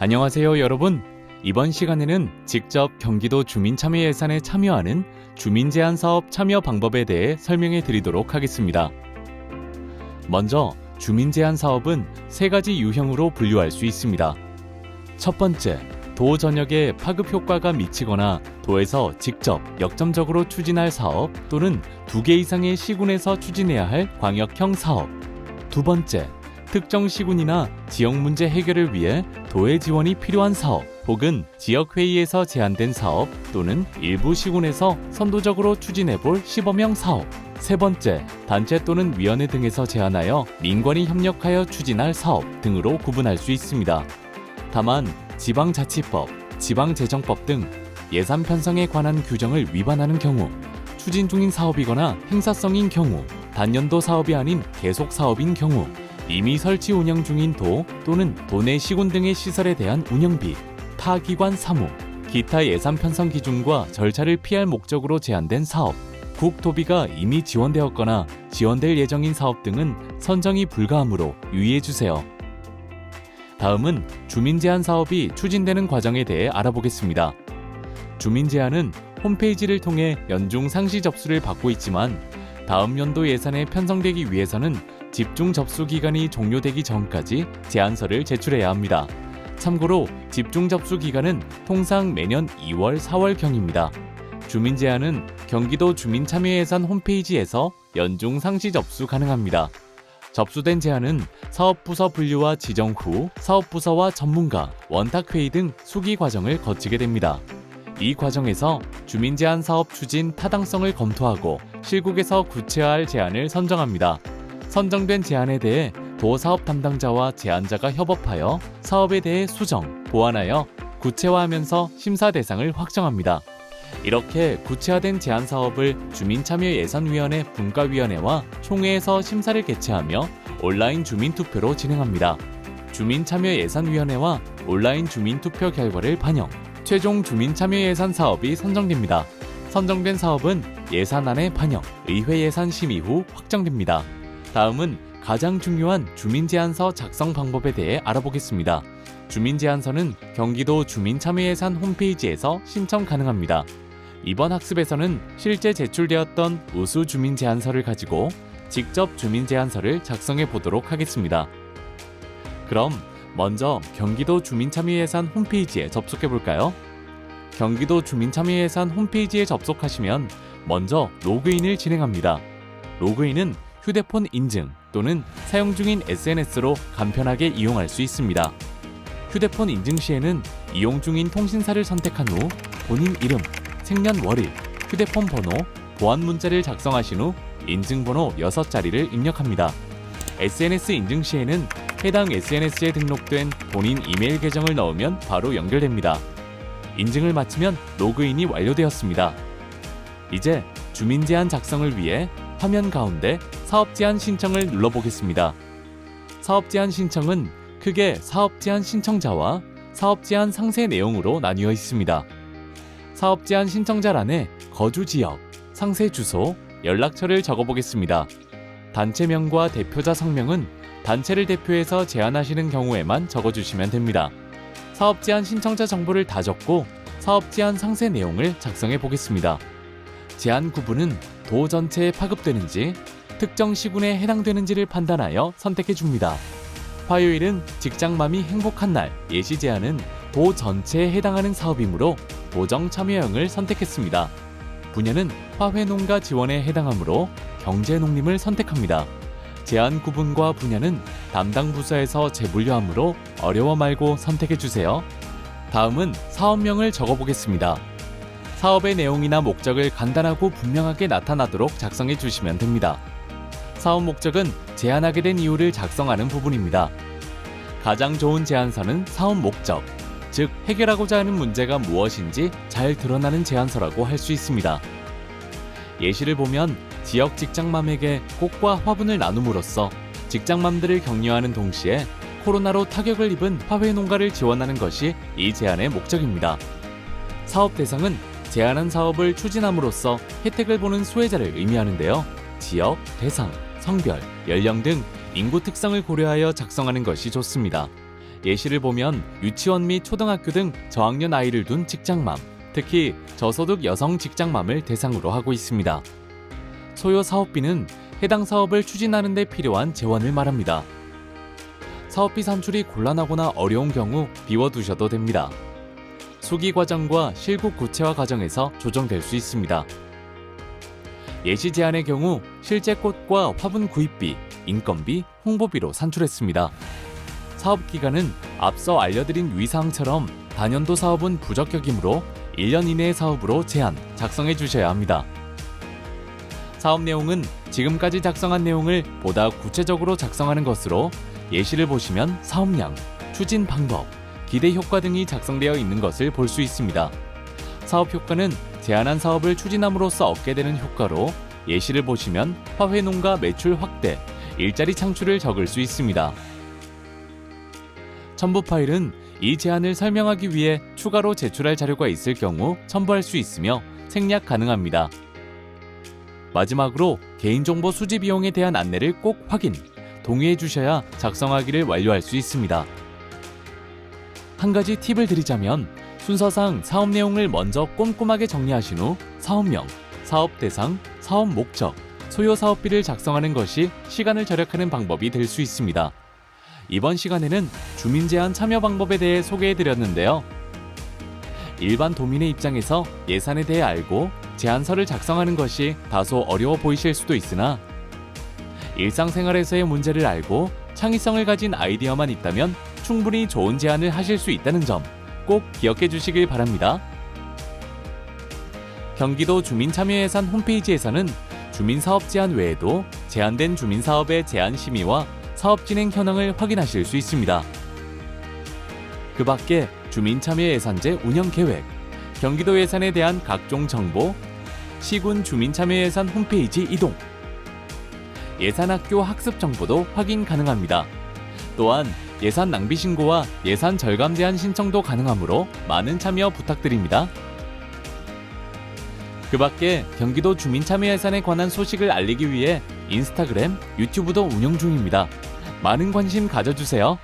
안녕하세요 여러분. 이번 시간에는 직접 경기도 주민참여예산에 참여하는 주민제안사업 참여 방법에 대해 설명해 드리도록 하겠습니다. 먼저 주민제안사업은 세 가지 유형으로 분류할 수 있습니다. 첫 번째, 도 전역에 파급 효과가 미치거나 도에서 직접 역점적으로 추진할 사업 또는 2개 이상의 시군에서 추진해야 할 광역형 사업. 두 번째, 특정 시군이나 지역 문제 해결을 위해 도의 지원이 필요한 사업 혹은 지역회의에서 제안된 사업 또는 일부 시군에서 선도적으로 추진해볼 시범형 사업. 세 번째, 단체 또는 위원회 등에서 제안하여 민관이 협력하여 추진할 사업 등으로 구분할 수 있습니다. 다만 지방자치법, 지방재정법 등 예산 편성에 관한 규정을 위반하는 경우, 추진 중인 사업이거나 행사성인 경우, 단년도 사업이 아닌 계속 사업인 경우, 이미 설치 운영 중인 도 또는 도내 시군 등의 시설에 대한 운영비, 타기관 사무, 기타 예산 편성 기준과 절차를 피할 목적으로 제안된 사업, 국토비가 이미 지원되었거나 지원될 예정인 사업 등은 선정이 불가하므로 유의해주세요. 다음은 주민제안 사업이 추진되는 과정에 대해 알아보겠습니다. 주민제안은 홈페이지를 통해 연중 상시 접수를 받고 있지만 다음 연도 예산에 편성되기 위해서는 집중 접수 기간이 종료되기 전까지 제안서를 제출해야 합니다. 참고로 집중 접수 기간은 통상 매년 2월, 4월경입니다. 주민제안은 경기도 주민참여예산 홈페이지에서 연중 상시 접수 가능합니다. 접수된 제안은 사업부서 분류와 지정 후 사업부서와 전문가, 원탁회의 등 수기 과정을 거치게 됩니다. 이 과정에서 주민제안 사업 추진 타당성을 검토하고 실국에서 구체화할 제안을 선정합니다. 선정된 제안에 대해 도사업 담당자와 제안자가 협업하여 사업에 대해 수정, 보완하여 구체화하면서 심사 대상을 확정합니다. 이렇게 구체화된 제안 사업을 주민참여예산위원회 분과위원회와 총회에서 심사를 개최하며 온라인 주민투표로 진행합니다. 주민참여예산위원회와 온라인 주민투표 결과를 반영, 최종 주민참여예산 사업이 선정됩니다. 선정된 사업은 예산안에 반영, 의회 예산 심의 후 확정됩니다. 다음은 가장 중요한 주민제안서 작성 방법에 대해 알아보겠습니다. 주민제안서는 경기도 주민참여예산 홈페이지에서 신청 가능합니다. 이번 학습에서는 실제 제출되었던 우수 주민제안서를 가지고 직접 주민제안서를 작성해 보도록 하겠습니다. 그럼 먼저 경기도 주민참여예산 홈페이지에 접속해 볼까요? 경기도 주민참여예산 홈페이지에 접속하시면 먼저 로그인을 진행합니다. 로그인은 휴대폰 인증 또는 사용 중인 SNS로 간편하게 이용할 수 있습니다. 휴대폰 인증 시에는 이용 중인 통신사를 선택한 후 본인 이름, 생년월일, 휴대폰 번호, 보안 문자를 작성하신 후 인증번호 6자리를 입력합니다. SNS 인증 시에는 해당 SNS에 등록된 본인 이메일 계정을 넣으면 바로 연결됩니다. 인증을 마치면 로그인이 완료되었습니다. 이제 주민제안 작성을 위해 화면 가운데 사업제안 신청을 눌러보겠습니다. 사업제안 신청은 크게 사업제안 신청자와 사업제안 상세 내용으로 나뉘어 있습니다. 사업제안 신청자란에 거주지역, 상세 주소, 연락처를 적어보겠습니다. 단체명과 대표자 성명은 단체를 대표해서 제안하시는 경우에만 적어주시면 됩니다. 사업제안 신청자 정보를 다 적고 사업제안 상세 내용을 작성해 보겠습니다. 제안 구분은 도 전체에 파급되는지 특정 시군에 해당되는지를 판단하여 선택해 줍니다. 화요일은 직장맘이 행복한 날, 예시 제안은 도 전체에 해당하는 사업이므로 도정 참여형을 선택했습니다. 분야는 화훼농가 지원에 해당하므로 경제농림을 선택합니다. 제안 구분과 분야는 담당 부서에서 재분류하므로 어려워 말고 선택해 주세요. 다음은 사업명을 적어보겠습니다. 사업의 내용이나 목적을 간단하고 분명하게 나타나도록 작성해 주시면 됩니다. 사업 목적은 제안하게 된 이유를 작성하는 부분입니다. 가장 좋은 제안서는 사업 목적, 즉 해결하고자 하는 문제가 무엇인지 잘 드러나는 제안서라고 할 수 있습니다. 예시를 보면 지역 직장맘에게 꽃과 화분을 나눔으로써 직장맘들을 격려하는 동시에 코로나로 타격을 입은 화훼농가를 지원하는 것이 이 제안의 목적입니다. 사업 대상은 제안한 사업을 추진함으로써 혜택을 보는 수혜자를 의미하는데요. 지역, 대상, 성별, 연령 등 인구 특성을 고려하여 작성하는 것이 좋습니다. 예시를 보면 유치원 및 초등학교 등 저학년 아이를 둔 직장맘, 특히 저소득 여성 직장맘을 대상으로 하고 있습니다. 소요 사업비는 해당 사업을 추진하는 데 필요한 재원을 말합니다. 사업비 산출이 곤란하거나 어려운 경우 비워두셔도 됩니다. 수기 과정과 실국 구체화 과정에서 조정될 수 있습니다. 예시 제안의 경우 실제 꽃과 화분 구입비, 인건비, 홍보비로 산출했습니다. 사업 기간은 앞서 알려드린 유의사항처럼 단연도 사업은 부적격이므로 1년 이내의 사업으로 제안, 작성해 주셔야 합니다. 사업 내용은 지금까지 작성한 내용을 보다 구체적으로 작성하는 것으로 예시를 보시면 사업량, 추진 방법, 기대 효과 등이 작성되어 있는 것을 볼 수 있습니다. 사업 효과는 제안한 사업을 추진함으로써 얻게 되는 효과로 예시를 보시면 화훼 농가 매출 확대, 일자리 창출을 적을 수 있습니다. 첨부 파일은 이 제안을 설명하기 위해 추가로 제출할 자료가 있을 경우 첨부할 수 있으며 생략 가능합니다. 마지막으로 개인정보 수집 비용에 대한 안내를 꼭 확인, 동의해 주셔야 작성하기를 완료할 수 있습니다. 한 가지 팁을 드리자면 순서상 사업 내용을 먼저 꼼꼼하게 정리하신 후 사업명, 사업 대상, 사업 목적, 소요 사업비를 작성하는 것이 시간을 절약하는 방법이 될 수 있습니다. 이번 시간에는 주민 제안 참여 방법에 대해 소개해 드렸는데요. 일반 도민의 입장에서 예산에 대해 알고 제안서를 작성하는 것이 다소 어려워 보이실 수도 있으나 일상생활에서의 문제를 알고 창의성을 가진 아이디어만 있다면 충분히 좋은 제안을 하실 수 있다는 점 꼭 기억해 주시길 바랍니다. 경기도 주민참여예산 홈페이지에서는 주민사업 제안 외에도 제안된 주민사업의 제안 심의와 사업 진행 현황을 확인하실 수 있습니다. 그 밖에 주민참여예산제 운영 계획, 경기도 예산에 대한 각종 정보, 시군 주민참여예산 홈페이지 이동, 예산학교 학습 정보도 확인 가능합니다. 또한 예산 낭비 신고와 예산 절감 제한 신청도 가능하므로 많은 참여 부탁드립니다. 그 밖에 경기도 주민참여예산에 관한 소식을 알리기 위해 인스타그램, 유튜브도 운영 중입니다. 많은 관심 가져주세요.